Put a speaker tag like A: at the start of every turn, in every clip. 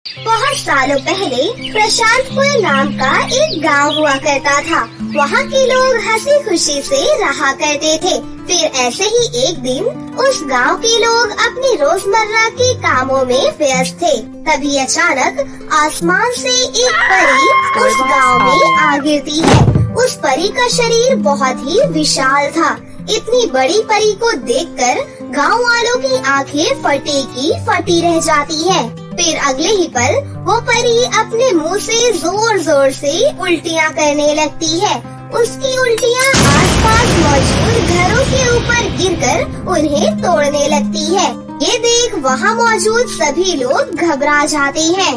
A: बहुत सालों पहले प्रशांतपुर नाम का एक गांव हुआ करता था। वहाँ के लोग हंसी खुशी से रहा करते थे। फिर ऐसे ही एक दिन उस गांव के लोग अपने रोजमर्रा के कामों में व्यस्त थे। तभी अचानक आसमान से एक परी उस गांव में आ गिरती है। उस परी का शरीर बहुत ही विशाल था। इतनी बड़ी परी को देखकर गांव वालों की आंखें फटी की फटी रह जाती है। फिर अगले ही पल वो परी अपने मुंह से जोर जोर से उल्टियाँ करने लगती है। उसकी उल्टियाँ आसपास मौजूद घरों के ऊपर गिरकर उन्हें तोड़ने लगती है। ये देख वहाँ मौजूद सभी लोग घबरा जाते हैं।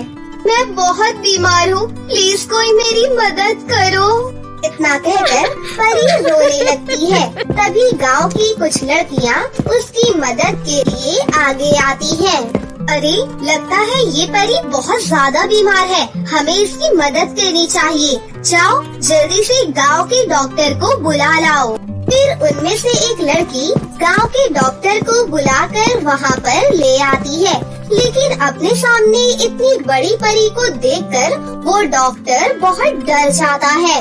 A: मैं बहुत बीमार हूँ, प्लीज कोई मेरी मदद करो। इतना कहकर परी रोने लगती है। तभी गांव की कुछ लड़कियां उसकी मदद के लिए आगे आती हैं। अरे लगता है ये परी बहुत ज्यादा बीमार है, हमें इसकी मदद करनी चाहिए। जाओ जल्दी से गांव के डॉक्टर को बुला लाओ। फिर उनमें से एक लड़की गांव के डॉक्टर को बुलाकर वहाँ पर ले आती है। लेकिन अपने सामने इतनी बड़ी परी को देखकर वो डॉक्टर बहुत डर जाता है।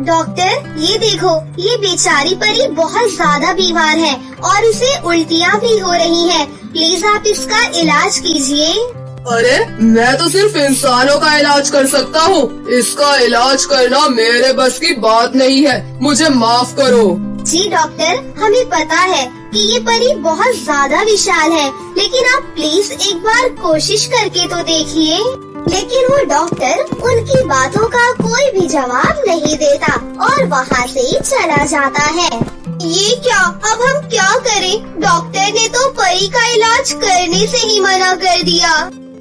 A: डॉक्टर ये देखो, ये बेचारी परी बहुत ज्यादा बीमार है और इसे उल्टियाँ भी हो रही हैं। प्लीज आप इसका इलाज कीजिए।
B: अरे मैं तो सिर्फ इंसानों का इलाज कर सकता हूँ, इसका इलाज करना मेरे बस की बात नहीं है, मुझे माफ करो।
A: जी डॉक्टर, हमें पता है कि ये परी बहुत ज्यादा विशाल है, लेकिन आप प्लीज एक बार कोशिश करके तो देखिए। लेकिन वो डॉक्टर उनकी बातों का कोई भी जवाब नहीं देता और वहाँ से चला जाता है। ये क्या, अब हम क्या करें? डॉक्टर ने तो परी का इलाज करने से ही मना कर दिया।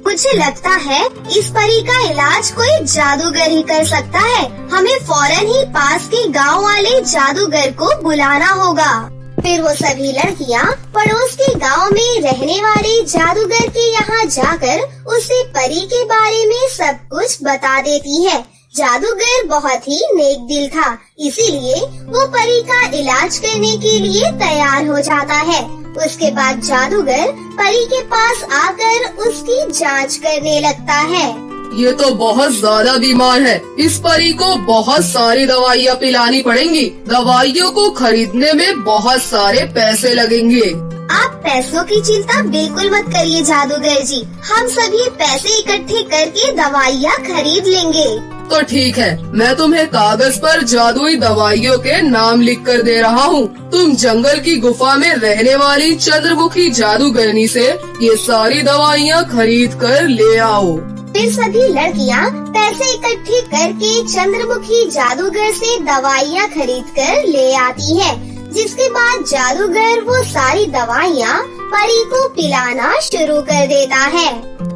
A: मुझे लगता है इस परी का इलाज कोई जादूगर ही कर सकता है। हमें फौरन ही पास के गांव वाले जादूगर को बुलाना होगा। फिर वो सभी लड़कियां पड़ोस के गांव में रहने वाले जादूगर के यहाँ जाकर उसे परी के बारे में सब कुछ बता देती है। जादूगर बहुत ही नेक दिल था, इसीलिए वो परी का इलाज करने के लिए तैयार हो जाता है। उसके बाद जादूगर परी के पास आकर उसकी जांच करने लगता है।
B: ये तो बहुत ज्यादा बीमार है, इस परी को बहुत सारी दवाइयाँ पिलानी पड़ेंगी। दवाइयों को खरीदने में बहुत सारे पैसे लगेंगे।
A: आप पैसों की चिंता बिल्कुल मत करिए जादूगर जी, हम सभी पैसे इकट्ठे करके दवाइयाँ खरीद लेंगे।
B: तो ठीक है, मैं तुम्हें कागज पर जादुई दवाइयों के नाम लिख कर दे रहा हूँ। तुम जंगल की गुफा में रहने वाली चंद्रमुखी जादूगरनी से ये सारी दवाइयाँ खरीद कर ले आओ।
A: फिर सभी लड़कियाँ पैसे इकट्ठे करके चंद्रमुखी जादूगर से दवाइयाँ खरीद कर ले आती है। जिसके बाद जादूगर वो सारी दवाइयाँ परी को पिलाना शुरू कर देता है।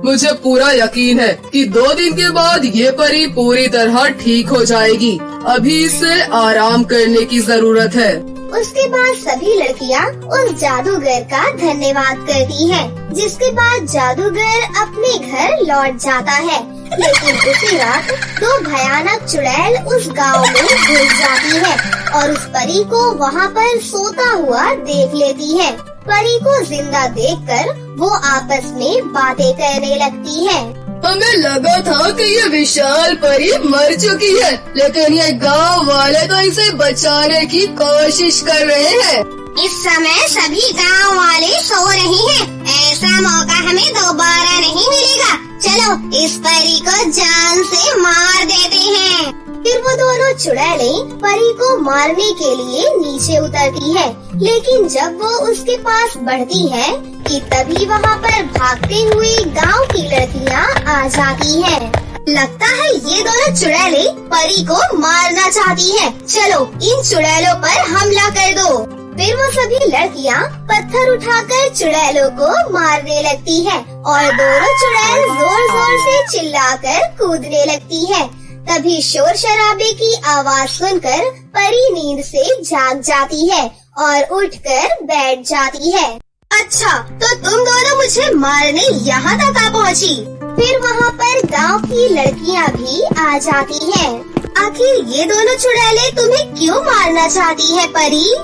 B: मुझे पूरा यकीन है कि 2 दिन के बाद ये परी पूरी तरह ठीक हो जाएगी। अभी इसे आराम करने की जरूरत है।
A: उसके बाद सभी लड़कियाँ उस जादूगर का धन्यवाद करती हैं। जिसके बाद जादूगर अपने घर लौट जाता है। लेकिन उसी रात 2 भयानक चुड़ैल उस गांव में घुस जाती है और उस परी को वहाँ पर सोता हुआ देख लेती है। परी को जिंदा देखकर वो आपस में बातें करने लगती है।
B: हमें लगा था कि ये विशाल परी मर चुकी है, लेकिन ये गांव वाले तो इसे बचाने की कोशिश कर रहे हैं।
A: इस समय सभी गांव वाले सो रहे हैं, ऐसा मौका हमें दोबारा नहीं मिलेगा। चलो इस परी को जान से मार देते हैं। फिर वो दोनों चुड़ैलें परी को मारने के लिए नीचे उतरती है। लेकिन जब वो उसके पास बढ़ती है कि तभी वहाँ पर भागते हुए गांव की लड़कियाँ आ जाती हैं। लगता है ये दोनों चुड़ैलें परी को मारना चाहती हैं। चलो इन चुड़ैलों पर हमला कर दो। फिर वो सभी लड़कियाँ पत्थर उठाकर चुड़ैलों को मारने लगती है और दोनों चुड़ैल जोर जोर से चिल्लाकर कूदने लगती है। तभी शोर शराबे की आवाज सुनकर परी नींद से जाग जाती है और उठकर बैठ जाती है। अच्छा, तो तुम दोनों मुझे मारने यहाँ तक आ पहुँची। फिर वहाँ पर गांव की लड़कियाँ भी आ जाती हैं। आखिर ये दोनों चुड़ैलें तुम्हें क्यों मारना चाहती है परी?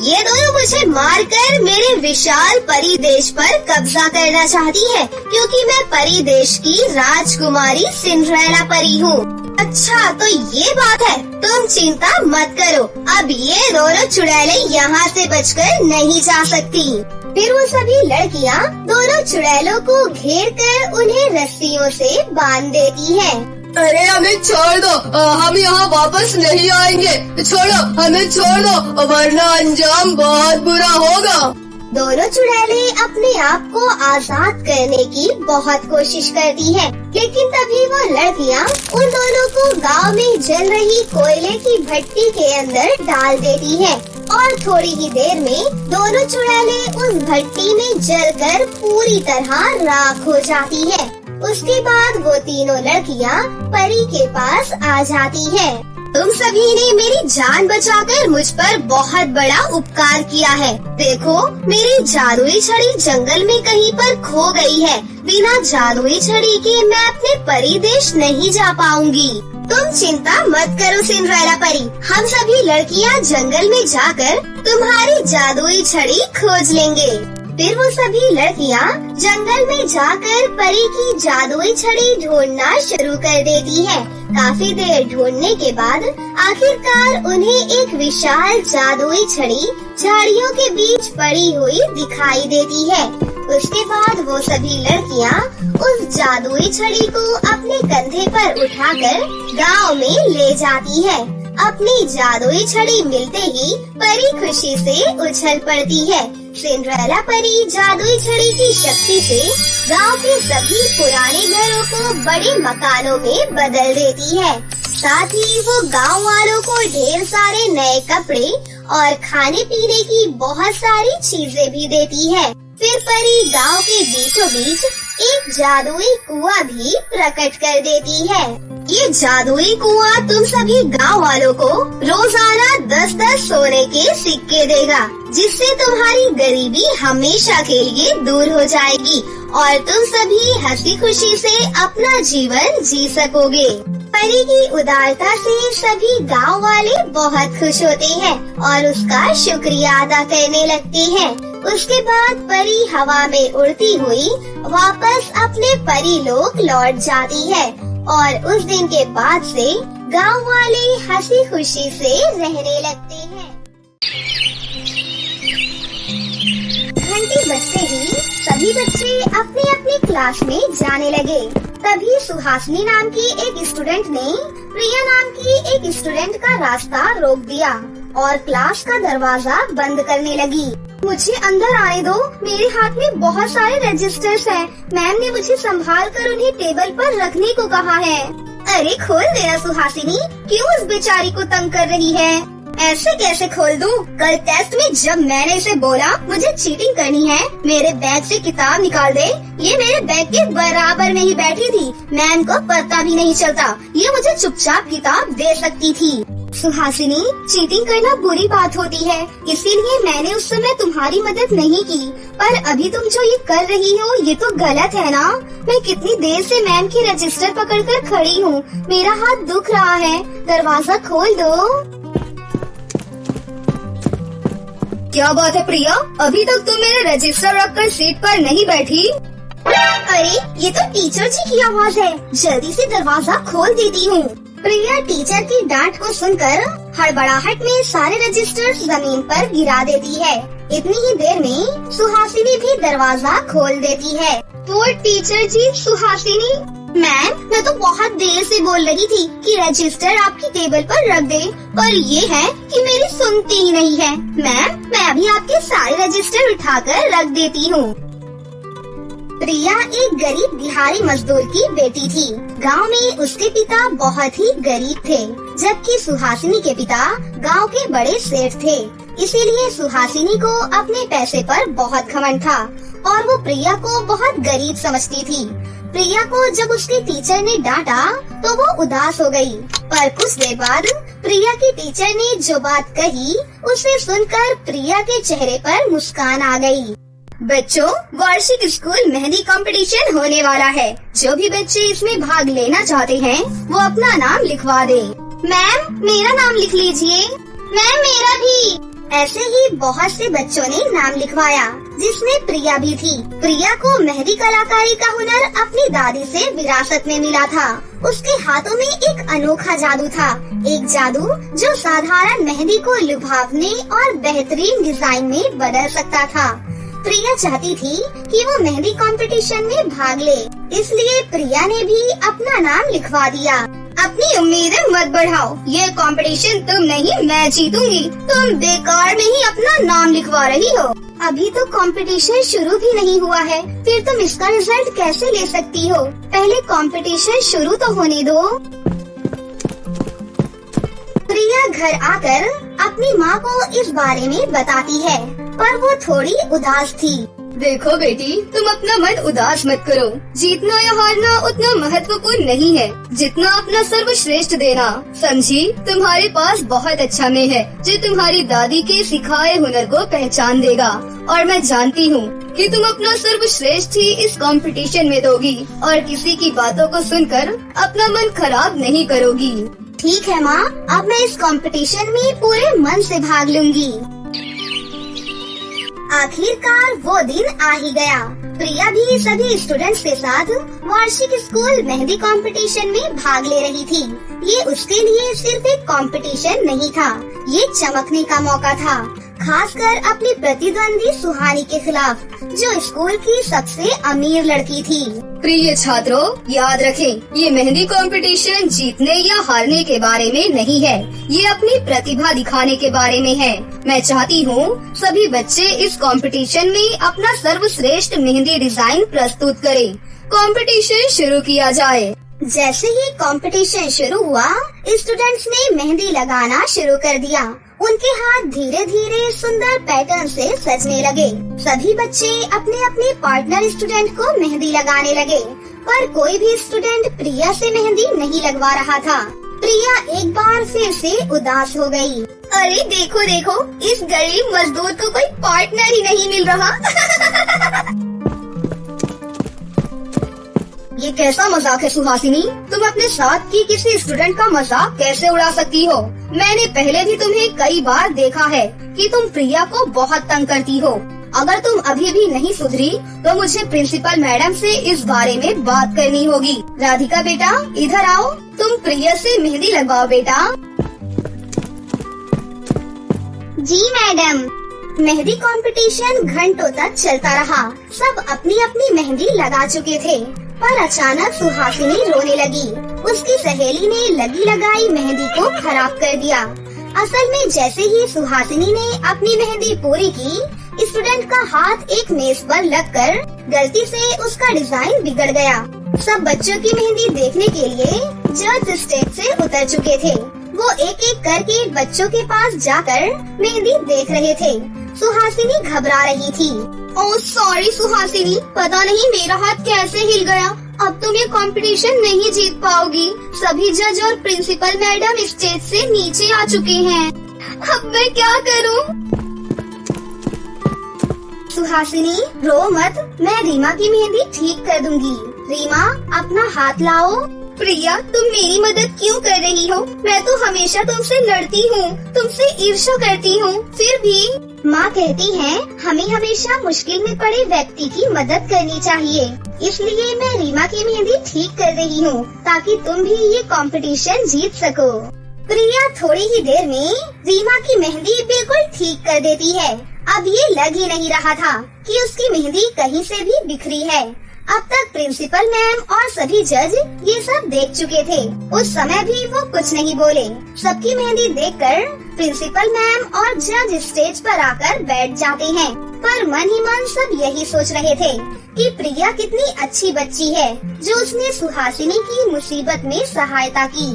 A: ये दोनों मुझे मारकर मेरे विशाल परी देश पर कब्जा करना चाहती है, क्योंकि मैं परी देश की राजकुमारी सिंड्रेला परी हूँ। अच्छा तो ये बात है, तुम चिंता मत करो, अब ये दोनों चुड़ैलें यहाँ से बचकर नहीं जा सकती। फिर वो सभी लड़कियाँ दोनों चुड़ैलों को घेर कर उन्हें रस्सियों से बांध देती हैं।
B: अरे हमें छोड़ दो, हम यहाँ वापस नहीं आएंगे, छोड़ो हमें छोड़ दो, वरना अंजाम बहुत बुरा होगा।
A: दोनों चुड़ैलें अपने आप को आजाद करने की बहुत कोशिश करती हैं, लेकिन तभी वो लड़कियाँ उन दोनों को गांव में जल रही कोयले की भट्टी के अंदर डाल देती हैं और थोड़ी ही देर में दोनों चुड़ैलें उस भट्टी में जलकर पूरी तरह राख हो जाती हैं। उसके बाद वो तीनों लड़कियाँ परी के पास आ जाती हैं। तुम सभी ने मेरी जान बचाकर मुझ पर बहुत बड़ा उपकार किया है। देखो मेरी जादुई छड़ी जंगल में कहीं पर खो गई है। बिना जादुई छड़ी के मैं अपने परी देश नहीं जा पाऊंगी। तुम चिंता मत करो सिंड्रेला परी, हम सभी लड़कियाँ जंगल में जाकर तुम्हारी जादुई छड़ी खोज लेंगे। फिर वो सभी लड़कियाँ जंगल में जाकर परी की जादुई छड़ी ढूंढना शुरू कर देती हैं। काफी देर ढूंढने के बाद आखिरकार उन्हें एक विशाल जादुई छड़ी झाड़ियों के बीच पड़ी हुई दिखाई देती है। उसके बाद वो सभी लड़कियाँ उस जादुई छड़ी को अपने कंधे पर उठाकर गांव में ले जाती है। अपनी जादुई छड़ी मिलते ही परी खुशी से उछल पड़ती है। सिंड्रेला परी जादुई छड़ी की शक्ति से गांव के सभी पुराने घरों को बड़े मकानों में बदल देती है। साथ ही वो गांव वालों को ढेर सारे नए कपड़े और खाने पीने की बहुत सारी चीजें भी देती है। फिर परी गांव के बीचों बीच एक जादुई कुआं भी प्रकट कर देती है। ये जादुई कुआं तुम सभी गांव वालों को रोजाना 10-10 सोने के सिक्के देगा, जिससे तुम्हारी गरीबी हमेशा के लिए दूर हो जाएगी और तुम सभी हंसी खुशी से अपना जीवन जी सकोगे। परी की उदारता से सभी गांव वाले बहुत खुश होते हैं और उसका शुक्रिया अदा करने लगते हैं। उसके बाद परी हवा में उड़ती हुई वापस अपने परी लोक लौट जाती है और उस दिन के बाद से गांव वाले हंसी खुशी से रहने लगते हैं। घंटी बजते ही सभी बच्चे अपने अपने क्लास में जाने लगे। तभी सुहासिनी नाम की एक स्टूडेंट ने प्रिया नाम की एक स्टूडेंट का रास्ता रोक दिया और क्लास का दरवाजा बंद करने लगी। मुझे अंदर आने दो, मेरे हाथ में बहुत सारे रजिस्टर्स हैं। मैम ने मुझे संभाल कर उन्हें टेबल पर रखने को कहा है। अरे खोल देना सुहासिनी, क्यों उस बेचारी को तंग कर रही है? ऐसे कैसे खोल दूं? कल टेस्ट में जब मैंने इसे बोला मुझे चीटिंग करनी है, मेरे बैग से किताब निकाल दे, ये मेरे बैग के बराबर में ही बैठी थी। मैम को पता भी नहीं चलता, ये मुझे चुपचाप किताब दे सकती थी। सुहासिनी, चीटिंग करना बुरी बात होती है, इसीलिए मैंने उस समय तुम्हारी मदद नहीं की। पर अभी तुम जो ये कर रही हो ये तो गलत है ना? मैं कितनी देर से मैम की रजिस्टर पकड़कर खड़ी हूँ, मेरा हाथ दुख रहा है, दरवाजा खोल दो। क्या बात है प्रिया, अभी तक तुम मेरे रजिस्टर रखकर सीट पर नहीं बैठी? अरे ये तो टीचर जी की आवाज है, जल्दी से दरवाजा खोल देती हूँ। प्रिया टीचर की डांट को सुनकर हड़बड़ाहट में सारे रजिस्टर जमीन पर गिरा देती है। इतनी ही देर में सुहासिनी भी दरवाजा खोल देती है। तो टीचर जी, सुहासिनी। मैम, मैं तो बहुत देर से बोल रही थी कि रजिस्टर आपकी टेबल पर रख दे, पर ये है कि मेरी सुनती ही नहीं है। मैम, मैं अभी आपके सारे रजिस्टर उठाकर रख देती हूँ। प्रिया एक गरीब बिहारी मजदूर की बेटी थी। गांव में उसके पिता बहुत ही गरीब थे, जबकि सुहासिनी के पिता गांव के बड़े सेठ थे। इसीलिए सुहासिनी को अपने पैसे पर बहुत घमंड था और वो प्रिया को बहुत गरीब समझती थी। प्रिया को जब उसके टीचर ने डांटा तो वो उदास हो गई, पर कुछ देर बाद प्रिया की टीचर ने जो बात कही उसे सुनकर प्रिया के चेहरे पर मुस्कान आ गई। बच्चों, वार्षिक स्कूल मेहंदी कंपटीशन होने वाला है। जो भी बच्चे इसमें भाग लेना चाहते हैं वो अपना नाम लिखवा दें। मैम, मेरा नाम लिख लीजिए। मैम, मेरा भी। ऐसे ही बहुत से बच्चों ने नाम लिखवाया, जिसमें प्रिया भी थी। प्रिया को मेहंदी कलाकारी का हुनर अपनी दादी से विरासत में मिला था। उसके हाथों में एक अनोखा जादू था, एक जादू जो साधारण मेहंदी को लुभावने और बेहतरीन डिजाइन में बदल सकता था। प्रिया चाहती थी कि वो मेहंदी कंपटीशन में भाग ले, इसलिए प्रिया ने भी अपना नाम लिखवा दिया। अपनी उम्मीदें मत बढ़ाओ, ये कंपटीशन तुम नहीं मैं जीतूंगी। तुम बेकार में ही अपना नाम लिखवा रही हो। अभी तो कंपटीशन शुरू भी नहीं हुआ है, फिर तुम इसका रिजल्ट कैसे ले सकती हो? पहले कंपटीशन शुरू तो होने दो। प्रिया घर आकर अपनी माँ को इस बारे में बताती है, पर वो थोड़ी उदास थी।
C: देखो बेटी, तुम अपना मन उदास मत करो। जीतना या हारना उतना महत्वपूर्ण नहीं है जितना अपना सर्वश्रेष्ठ देना। समझी, तुम्हारे पास बहुत अच्छा में है जो तुम्हारी दादी के सिखाए हुनर को पहचान देगा। और मैं जानती हूँ कि तुम अपना सर्वश्रेष्ठ ही इस कंपटीशन में दोगी और किसी की बातों को सुनकर अपना मन खराब नहीं करोगी।
A: ठीक है माँ, अब मैं इस कंपटीशन में पूरे मन से भाग लूंगी। आखिरकार वो दिन आ ही गया। प्रिया भी सभी स्टूडेंट्स के साथ वार्षिक स्कूल मेहंदी कंपटीशन में भाग ले रही थी। ये उसके लिए सिर्फ एक कंपटीशन नहीं था, ये चमकने का मौका था, खासकर अपनी प्रतिद्वंदी सुहानी के खिलाफ, जो स्कूल की सबसे अमीर लड़की थी।
C: प्रिय छात्रों, याद रखें, ये मेहंदी कंपटीशन जीतने या हारने के बारे में नहीं है, ये अपनी प्रतिभा दिखाने के बारे में है। मैं चाहती हूँ सभी बच्चे इस कंपटीशन में अपना सर्वश्रेष्ठ मेहंदी डिजाइन प्रस्तुत करें। कंपटीशन शुरू किया जाए।
A: जैसे ही कंपटीशन शुरू हुआ, स्टूडेंट्स ने मेहंदी लगाना शुरू कर दिया। उनके हाथ धीरे धीरे सुंदर पैटर्न से सजने लगे। सभी बच्चे अपने अपने पार्टनर स्टूडेंट को मेहंदी लगाने लगे, पर कोई भी स्टूडेंट प्रिया से मेहंदी नहीं लगवा रहा था। प्रिया एक बार फिर से उदास हो गई।
C: अरे देखो देखो, इस गरीब मजदूर को कोई पार्टनर ही नहीं मिल रहा। ये कैसा मजाक है सुहासिनी? तुम अपने साथ की किसी स्टूडेंट का मजाक कैसे उड़ा सकती हो? मैंने पहले भी तुम्हें कई बार देखा है कि तुम प्रिया को बहुत तंग करती हो। अगर तुम अभी भी नहीं सुधरी तो मुझे प्रिंसिपल मैडम से इस बारे में बात करनी होगी। राधिका बेटा, इधर आओ, तुम प्रिया से मेहंदी लगवाओ बेटा।
A: जी मैडम। मेहंदी कंपटीशन घंटों तक चलता रहा। सब अपनी अपनी मेहंदी लगा चुके थे, पर अचानक सुहासिनी रोने लगी। उसकी सहेली ने लगी लगाई मेहंदी को खराब कर दिया। असल में जैसे ही सुहासिनी ने अपनी मेहंदी पूरी की, स्टूडेंट का हाथ एक मेज पर लगकर गलती से उसका डिजाइन बिगड़ गया। सब बच्चों की मेहंदी देखने के लिए जज स्टेज से उतर चुके थे। वो एक एक करके बच्चों के पास जाकर मेहंदी देख रहे थे। सुहासिनी घबरा रही थी।
C: ओह सॉरी सुहासिनी, पता नहीं मेरा हाथ कैसे हिल गया। अब तुम ये कंपटीशन नहीं जीत पाओगी। सभी जज और प्रिंसिपल मैडम स्टेज से नीचे आ चुके हैं। अब मैं क्या करूं?
A: सुहासिनी रो मत, मैं रीमा की मेहंदी ठीक कर दूंगी। रीमा, अपना हाथ लाओ।
C: प्रिया, तुम मेरी मदद क्यों कर रही हो? मैं तो हमेशा तुमसे लड़ती हूँ, तुमसे ईर्ष्या करती हूँ, फिर भी।
A: माँ कहती है हमें हमेशा मुश्किल में पड़े व्यक्ति की मदद करनी चाहिए, इसलिए मैं रीमा की मेहंदी ठीक कर रही हूँ ताकि तुम भी ये कंपटीशन जीत सको। प्रिया थोड़ी ही देर में रीमा की मेहंदी बिल्कुल ठीक कर देती है। अब ये लग ही नहीं रहा था कि उसकी मेहंदी कहीं से भी बिखरी है। अब तक प्रिंसिपल मैम और सभी जज ये सब देख चुके थे। उस समय भी वो कुछ नहीं बोले। सबकी मेहंदी देखकर प्रिंसिपल मैम और जज स्टेज पर आकर बैठ जाते हैं, पर मन ही मन सब यही सोच रहे थे कि प्रिया कितनी अच्छी बच्ची है जो उसने सुहासिनी की मुसीबत में सहायता की।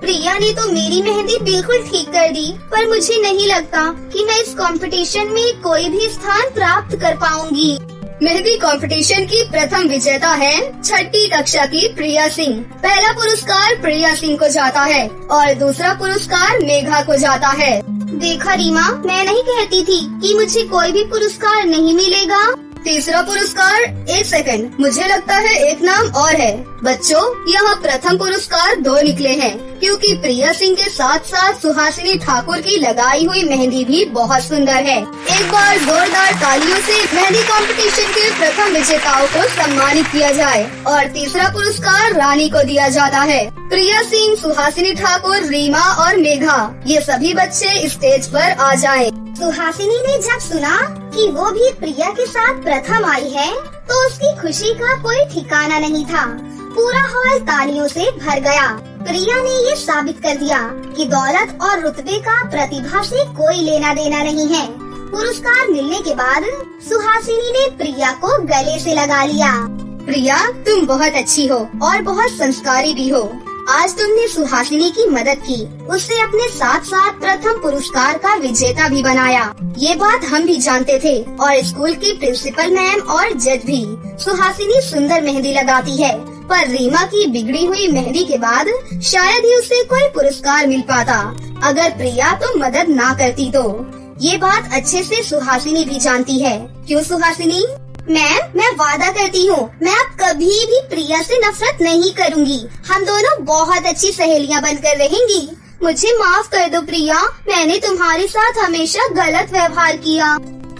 C: प्रिया ने तो मेरी मेहंदी बिल्कुल ठीक कर दी, पर मुझे नहीं लगता कि मैं इस कंपटीशन में कोई भी स्थान प्राप्त कर पाऊंगी। मेहंदी कंपटीशन की प्रथम विजेता है 6ठी कक्षा की प्रिया सिंह। पहला पुरस्कार प्रिया सिंह को जाता है और दूसरा पुरस्कार मेघा को जाता है।
A: देखा रीमा, मैं नहीं कहती थी कि मुझे कोई भी पुरस्कार नहीं मिलेगा।
C: तीसरा पुरस्कार, एक सेकंड, मुझे लगता है एक नाम और है। बच्चों, यहाँ प्रथम पुरस्कार 2 निकले हैं, क्योंकि प्रिया सिंह के साथ साथ सुहासिनी ठाकुर की लगाई हुई मेहंदी भी बहुत सुंदर है। एक बार जोरदार तालियों से मेहंदी कंपटीशन के प्रथम विजेताओं को सम्मानित किया जाए और तीसरा पुरस्कार रानी को दिया जाता है। प्रिया सिंह, सुहासिनी ठाकुर, रीमा और मेघा ये सभी बच्चे स्टेज पर आ जाएं।
A: सुहासिनी ने जब सुना कि वो भी प्रिया के साथ प्रथम आई है तो उसकी खुशी का कोई ठिकाना नहीं था। पूरा हॉल तालियों से भर गया। प्रिया ने ये साबित कर दिया कि दौलत और रुतबे का प्रतिभा से कोई लेना देना नहीं है। पुरस्कार मिलने के बाद सुहासिनी ने प्रिया को गले से लगा लिया।
C: प्रिया, तुम बहुत अच्छी हो और बहुत संस्कारी भी हो। आज तुमने सुहासिनी की मदद की, उससे अपने साथ साथ प्रथम पुरस्कार का विजेता भी बनाया। ये बात हम भी जानते थे और स्कूल की प्रिंसिपल मैम और जज भी। सुहासिनी सुंदर मेहंदी लगाती है, पर रीमा की बिगड़ी हुई मेहंदी के बाद शायद ही उसे कोई पुरस्कार मिल पाता अगर प्रिया तुम मदद ना करती तो। ये बात अच्छे से सुहासिनी भी जानती है। क्यों सुहासिनी?
A: मैम, मैं वादा करती हूँ मैं अब कभी भी प्रिया से नफरत नहीं करूँगी। हम दोनों बहुत अच्छी सहेलियाँ बनकर रहेंगी। मुझे माफ कर दो प्रिया, मैंने तुम्हारे साथ हमेशा गलत व्यवहार किया।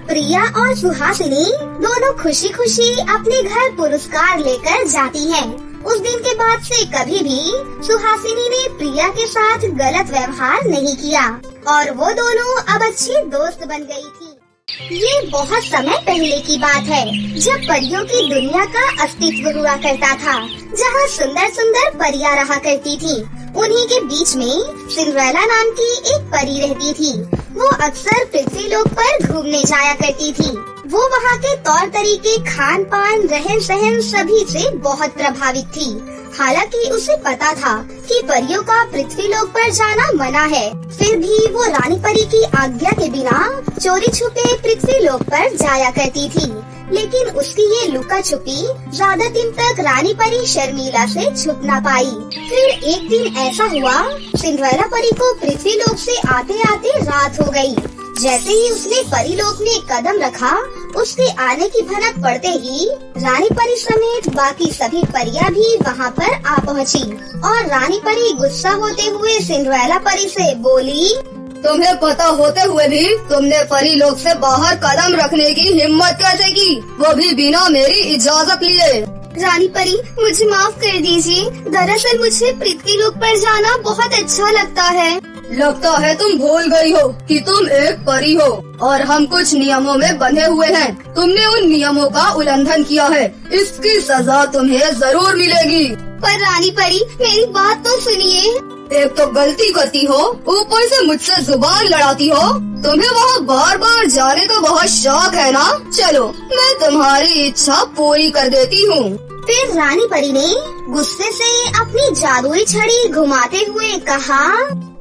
A: प्रिया और सुहासिनी दोनों खुशी खुशी अपने घर पुरस्कार लेकर जाती हैं। उस दिन के बाद से कभी भी सुहासिनी ने प्रिया के साथ गलत व्यवहार नहीं किया और वो दोनों अब अच्छी दोस्त बन गई थी। ये बहुत समय पहले की बात है, जब परियों की दुनिया का अस्तित्व हुआ करता था, जहाँ सुंदर सुंदर परियां रहा करती थी। उन्हीं के बीच में सिंड्रेला नाम की एक परी रहती थी। वो अक्सर पृथ्वी लोक पर घूमने जाया करती थी। वो वहाँ के तौर तरीके, खान पान, रहन सहन सभी से बहुत प्रभावित थी। हालांकि उसे पता था कि परियों का पृथ्वी लोक पर जाना मना है, फिर भी वो रानी परी की आज्ञा के बिना चोरी छुपे पृथ्वी लोक पर जाया करती थी। लेकिन उसकी ये लुका छुपी ज्यादा दिन तक रानी परी शर्मिला से छुप न पाई। फिर एक दिन ऐसा हुआ, सिंड्रेला परी को पृथ्वी लोक से आते आते रात हो गई। जैसे ही उसने परी लोक में कदम रखा, उसके आने की भनक पड़ते ही रानी परी समेत बाकी सभी परियां भी वहाँ पर आ पहुँची और रानी परी गुस्सा होते हुए सिंड्रेला परी से बोली,
C: तुम्हें पता होते हुए भी तुमने परी लोक से बाहर कदम रखने की हिम्मत कैसे की, वो भी बिना मेरी इजाजत लिए?
A: रानी परी, मुझे माफ कर दीजिए। दरअसल मुझे पृथ्वी लोक पर जाना बहुत अच्छा लगता है।
C: लगता है तुम भूल गई हो कि तुम एक परी हो और हम कुछ नियमों में बंधे हुए हैं। तुमने उन नियमों का उल्लंघन किया है, इसकी सजा तुम्हें जरूर मिलेगी।
A: पर रानी परी, मेरी बात तो सुनिए।
C: एक तो गलती करती हो, ऊपर से मुझसे जुबान लड़ाती हो। तुम्हें वहाँ बार बार जाने का बहुत शौक है ना? चलो, मैं तुम्हारी इच्छा पूरी कर देती हूँ।
A: फिर रानी परी ने गुस्से से अपनी जादुई छड़ी घुमाते हुए कहा,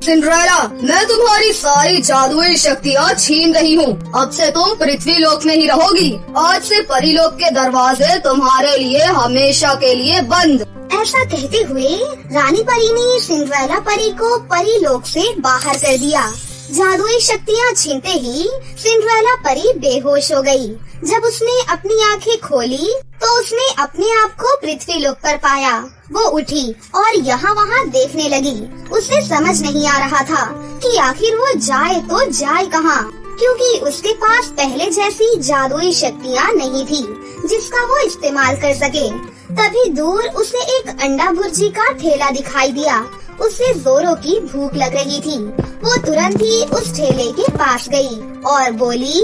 C: सिंड्रेला, मैं तुम्हारी सारी जादुई शक्तियाँ छीन रही हूँ। अब से तुम पृथ्वी लोक में ही रहोगी। आज से परी लोक के दरवाजे तुम्हारे लिए हमेशा के लिए बंद।
A: ऐसा कहते हुए रानी परी ने सिंड्रेला परी को परी लोक से बाहर कर दिया। जादुई शक्तियाँ छीनते ही सिंड्रेला परी बेहोश हो गई। जब उसने अपनी आंखें खोली तो उसने अपने आप को पृथ्वी लोक पर पाया। वो उठी और यहाँ वहाँ देखने लगी। उसे समझ नहीं आ रहा था कि आखिर वो जाए तो जाए कहाँ, क्योंकि उसके पास पहले जैसी जादुई शक्तियाँ नहीं थी जिसका वो इस्तेमाल कर सके। तभी दूर उसे एक अंडा भुर्जी का ठेला दिखाई दिया। उसे जोरों की भूख लग रही थी। वो तुरंत ही उस ठेले के पास गई और बोली,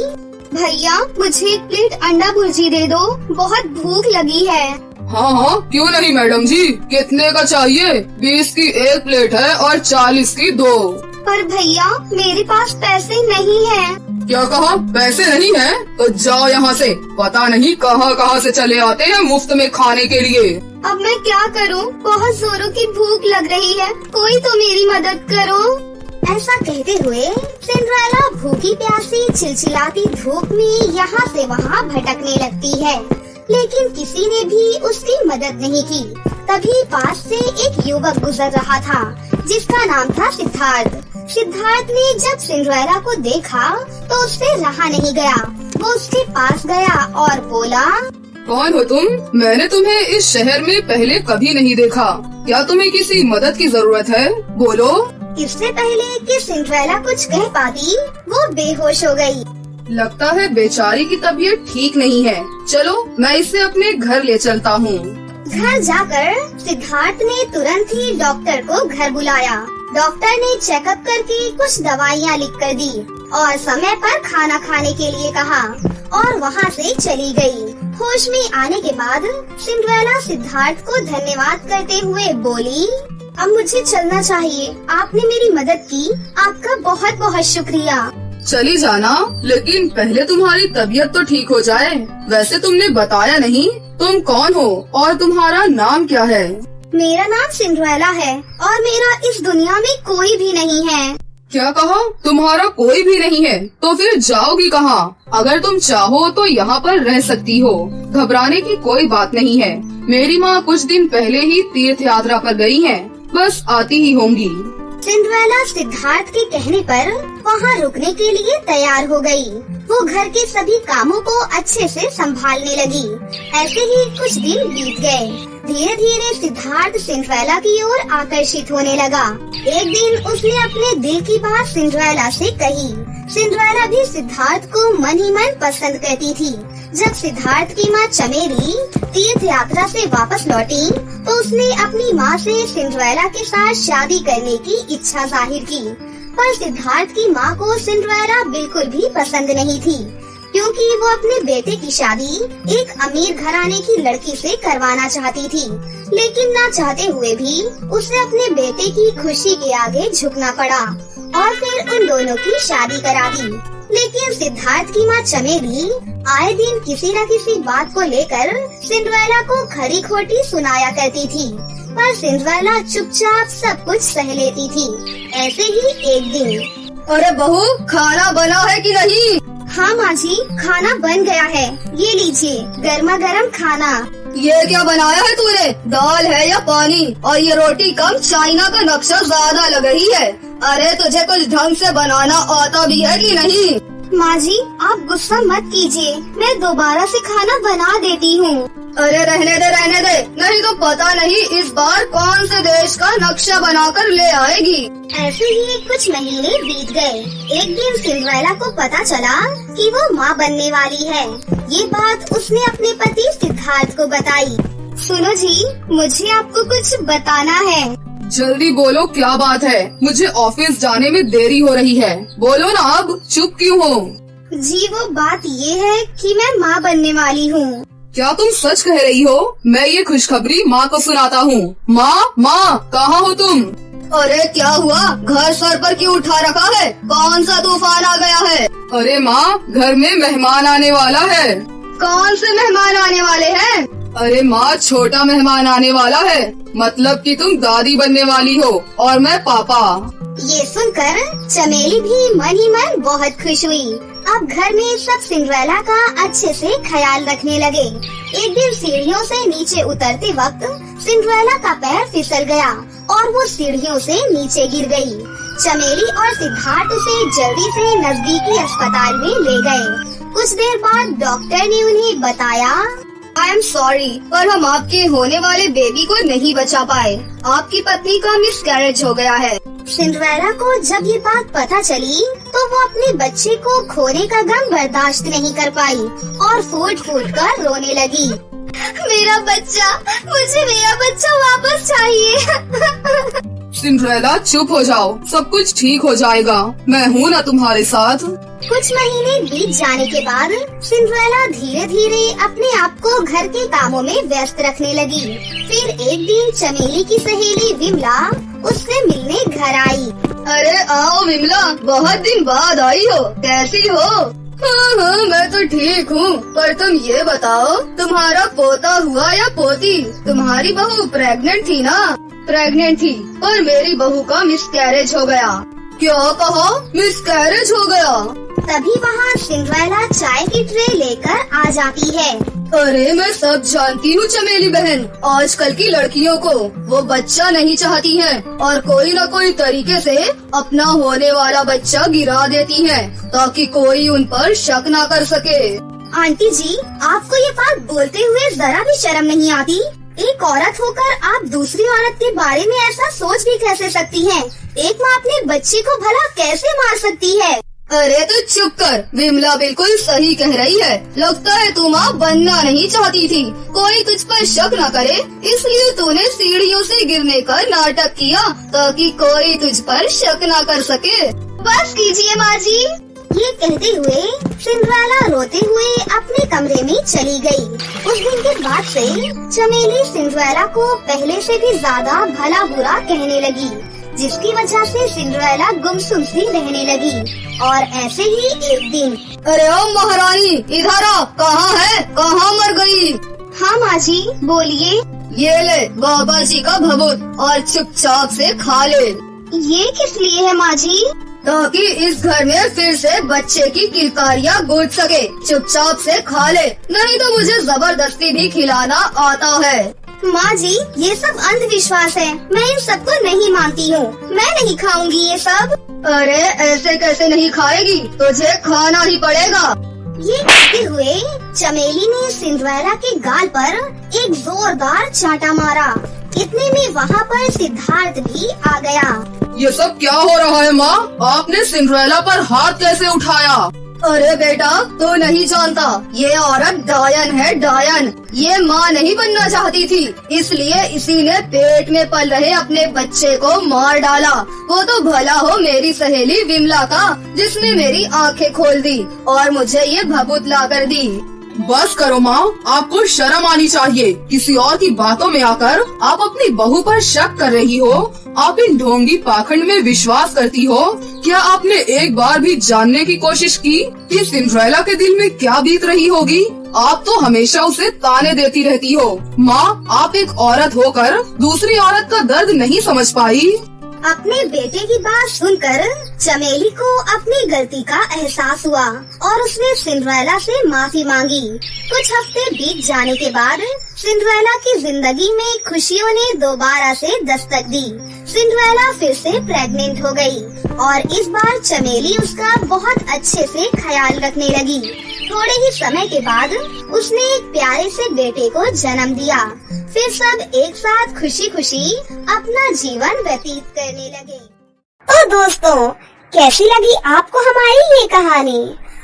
A: भैया, मुझे एक प्लेट अंडा भुर्जी दे दो, बहुत भूख लगी है।
B: हाँ हाँ, क्यों नहीं मैडम जी, कितने का चाहिए? 20 की एक प्लेट है और 40 की 2।
A: पर भैया, मेरे पास पैसे नहीं हैं।
B: क्या कहा? पैसे नहीं है? तो जाओ यहाँ से। पता नहीं कहाँ कहाँ से चले आते हैं मुफ्त में खाने के लिए।
A: अब मैं क्या करूँ? बहुत जोरों की भूख लग रही है, कोई तो मेरी मदद करो। ऐसा कहते हुए सिंड्रेला भूखी प्यासी चिलचिलाती धूप में यहाँ से वहाँ भटकने लगती है, लेकिन किसी ने भी उसकी मदद नहीं की। तभी पास से एक युवक गुजर रहा था जिसका नाम था सिद्धार्थ। सिद्धार्थ ने जब सिंड्रेला को देखा तो उससे रहा नहीं गया। वो उसके पास गया और बोला,
B: कौन हो तुम? मैंने तुम्हें इस शहर में पहले कभी नहीं देखा। क्या तुम्हें किसी मदद की जरूरत है? बोलो।
A: इससे पहले कि सिंड्रेला कुछ कह पाती, वो बेहोश हो गई।
B: लगता है बेचारी की तबीयत ठीक नहीं है। चलो मैं इसे अपने घर ले चलता हूँ।
A: घर जाकर सिद्धार्थ ने तुरंत ही डॉक्टर को घर बुलाया। डॉक्टर ने चेकअप करके कुछ दवाइयाँ लिख कर दी और समय पर खाना खाने के लिए कहा और वहाँ से चली गई। होश में आने के बाद सिंड्रेला सिद्धार्थ को धन्यवाद करते हुए बोली, अब मुझे चलना चाहिए। आपने मेरी मदद की, आपका बहुत बहुत शुक्रिया।
B: चली जाना, लेकिन पहले तुम्हारी तबीयत तो ठीक हो जाए। वैसे तुमने बताया नहीं, तुम कौन हो और तुम्हारा नाम क्या है?
A: मेरा नाम सिंड्रेला है और मेरा इस दुनिया में कोई भी नहीं है।
B: क्या कहा? तुम्हारा कोई भी नहीं है? तो फिर जाओगी कहाँ? अगर तुम चाहो तो यहाँ पर रह सकती हो। घबराने की कोई बात नहीं है। मेरी माँ कुछ दिन पहले ही तीर्थ यात्रा पर गई हैं। बस आती ही होंगी।
A: सिंड्रेला सिद्धार्थ के कहने पर वहाँ रुकने के लिए तैयार हो गई। वो घर के सभी कामों को अच्छे से संभालने लगी। ऐसे ही कुछ दिन बीत गए। धीरे धीरे सिद्धार्थ सिंड्रेला की ओर आकर्षित होने लगा। एक दिन उसने अपने दिल की बात सिंड्रेला से कही। सिंड्रेला भी सिद्धार्थ को मन ही मन पसंद करती थी। जब सिद्धार्थ की माँ चमेली तीर्थ यात्रा से वापस लौटी तो उसने अपनी माँ से सिंड्रेला के साथ शादी करने की इच्छा जाहिर की। पर सिद्धार्थ की माँ को सिंड्रेला बिल्कुल भी पसंद नहीं थी, क्योंकि वो अपने बेटे की शादी एक अमीर घराने की लड़की से करवाना चाहती थी। लेकिन ना चाहते हुए भी उसे अपने बेटे की खुशी के आगे झुकना पड़ा और फिर उन दोनों की शादी करा दी। लेकिन सिद्धार्थ की माँ चमेली आए दिन किसी न किसी बात को लेकर सिंड्रेला को खरी खोटी सुनाया करती थी, पर सिंड्रेला चुपचाप सब कुछ सह लेती थी। ऐसे ही एक दिन,
C: अरे बहू, खाना बना है कि नहीं?
A: हाँ माँ जी, खाना बन गया है। ये लीजिए गर्मा गर्म खाना।
C: ये क्या बनाया है तूने? दाल है या पानी? और ये रोटी कम, चाइना का नक्शा ज्यादा लग रही है। अरे तुझे कुछ ढंग से बनाना आता भी है कि नहीं?
A: माँ जी, आप गुस्सा मत कीजिए, मैं दोबारा से खाना बना देती हूँ।
C: अरे रहने दे, नहीं तो पता नहीं इस बार कौन से देश का नक्शा बनाकर ले आएगी।
A: ऐसे ही कुछ महीने बीत गए। एक दिन सिंड्रेला को पता चला कि वो माँ बनने वाली है। ये बात उसने अपने पति सिद्धार्थ को बताई। सुनो जी, मुझे आपको कुछ बताना है।
B: जल्दी बोलो, क्या बात है? मुझे ऑफिस जाने में देरी हो रही है। बोलो ना, अब चुप क्यों हो?
A: जी वो बात ये है कि मैं माँ बनने वाली हूँ।
B: क्या तुम सच कह रही हो? मैं ये खुशखबरी माँ को सुनाता हूँ। माँ, कहाँ हो तुम?
C: अरे क्या हुआ? घर सर पर क्यों उठा रखा है? कौन सा तूफान आ गया है?
B: अरे माँ, घर में मेहमान आने वाला है।
C: कौन से मेहमान आने वाले हैं?
B: अरे माँ, छोटा मेहमान आने वाला है। मतलब कि तुम दादी बनने वाली हो और मैं पापा।
A: ये सुनकर चमेली भी मन ही मन बहुत खुश हुई। अब घर में सब सिंड्रेला का अच्छे से ख्याल रखने लगे। एक दिन सीढ़ियों से नीचे उतरते वक्त सिंड्रेला का पैर फिसल गया और वो सीढ़ियों से नीचे गिर गई। चमेली और सिद्धार्थ उसे जल्दी से नजदीकी अस्पताल में ले गए। कुछ देर बाद डॉक्टर ने उन्हें बताया,
C: आई एम सॉरी, पर हम आपके होने वाले बेबी को नहीं बचा पाए। आपकी पत्नी का मिसकैरेज हो गया है।
A: सिंड्रेला को जब ये बात पता चली तो वो अपने बच्चे को खोने का गम बर्दाश्त नहीं कर पाई और फूट फूट कर रोने लगी। मेरा बच्चा, मुझे मेरा बच्चा वापस चाहिए।
B: सिंड्रेला चुप हो जाओ, सब कुछ ठीक हो जाएगा। मैं हूँ ना तुम्हारे साथ।
A: कुछ महीने बीत जाने के बाद सिंड्रेला धीरे धीरे अपने आप को घर के कामों में व्यस्त रखने लगी। फिर एक दिन चमेली की सहेली विमला उससे मिलने घर आई।
C: अरे आओ विमला, बहुत दिन बाद आई हो, कैसी हो? हाँ, मैं तो ठीक हूँ, पर तुम ये बताओ, तुम्हारा पोता हुआ या पोती? तुम्हारी बहू प्रेग्नेंट थी ना? प्रेग्नेंट थी, पर मेरी बहू का मिसकैरेज हो गया। क्या कहा? मिसकैरेज हो गया?
A: तभी वहाँ सिंड्रेला चाय की ट्रे लेकर आ जाती है।
C: अरे मैं सब जानती हूँ चमेली बहन, आजकल की लड़कियों को वो बच्चा नहीं चाहती हैं और कोई न कोई तरीके से अपना होने वाला बच्चा गिरा देती हैं ताकि कोई उन पर शक न कर सके।
A: आंटी जी, आपको ये बात बोलते हुए जरा भी शर्म नहीं आती? एक औरत होकर आप दूसरी औरत के बारे में ऐसा सोच भी कैसे सकती हैं? एक माँ अपने बच्चे को भला कैसे मार सकती है?
C: अरे तो चुप कर, विमला बिल्कुल सही कह रही है। लगता है तू माँ बनना नहीं चाहती थी, कोई तुझ पर शक न करे, इसलिए तूने सीढ़ियों से गिरने का नाटक किया ताकि कोई तुझ पर शक न कर सके।
A: बस कीजिए माँ जी। ये कहते हुए सिंड्रेला रोते हुए अपने कमरे में चली गई। उस दिन के बाद से चमेली सिंड्रेला को पहले से भी ज्यादा भला बुरा कहने लगी, जिसकी वजह से सिंड्रेला गुमसुम सी रहने लगी। और ऐसे ही एक दिन,
C: अरे ओ महारानी, इधर आ, कहाँ है, कहाँ मर गई?
A: हाँ माँ जी, बोलिए।
C: ये ले बाबा जी का भभूत और चुपचाप से खा ले।
A: ये किस लिए है माँ जी?
C: ताकि इस घर में फिर से बच्चे की किलकारियाँ गूंज सके। चुपचाप से खा ले, नहीं तो मुझे जबरदस्ती भी खिलाना आता है।
A: माँ जी, ये सब अंधविश्वास है, मैं इन सबको नहीं मानती हूँ, मैं नहीं खाऊंगी ये सब।
C: अरे ऐसे कैसे नहीं खाएगी, तुझे खाना ही पड़ेगा।
A: ये कहते हुए चमेली ने सिंड्रेला के गाल पर एक जोरदार चांटा मारा। इतने में वहाँ पर सिद्धार्थ भी आ गया।
B: ये सब क्या हो रहा है माँ? आपने सिंड्रेला पर हाथ कैसे उठाया?
C: अरे बेटा, तू नहीं जानता, ये औरत डायन है, डायन। ये माँ नहीं बनना चाहती थी, इसलिए इसी ने पेट में पल रहे अपने बच्चे को मार डाला। वो तो भला हो मेरी सहेली विमला का, जिसने मेरी आंखें खोल दी और मुझे ये भभूत ला कर दी।
B: बस करो माँ, आपको शर्म आनी चाहिए। किसी और की बातों में आकर आप अपनी बहू पर शक कर रही हो। आप इन ढोंगी पाखंड में विश्वास करती हो। क्या आपने एक बार भी जानने की कोशिश की कि सिंड्रेला के दिल में क्या बीत रही होगी? आप तो हमेशा उसे ताने देती रहती हो। माँ, आप एक औरत होकर दूसरी औरत का दर्द नहीं समझ पाई।
A: अपने बेटे की बात सुनकर चमेली को अपनी गलती का एहसास हुआ और उसने सिंड्रेला से माफी मांगी। कुछ हफ्ते बीत जाने के बाद सिंड्रेला की जिंदगी में खुशियों ने दोबारा से दस्तक दी। सिंड्रेला फिर से प्रेग्नेंट हो गई और इस बार चमेली उसका बहुत अच्छे से ख्याल रखने लगी। थोड़े ही समय के बाद उसने एक प्यारे से बेटे को जन्म दिया। फिर सब एक साथ खुशी खुशी अपना जीवन व्यतीत करने लगे। तो दोस्तों, कैसी लगी आपको हमारी ये कहानी?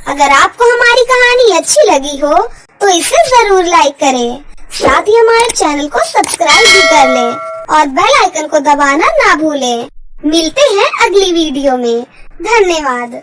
A: अगर आपको हमारी कहानी अच्छी लगी हो तो इसे जरूर लाइक करें, साथ ही हमारे चैनल को सब्सक्राइब भी कर लें और बेल आइकन को दबाना ना भूलें। मिलते हैं अगली वीडियो में। धन्यवाद।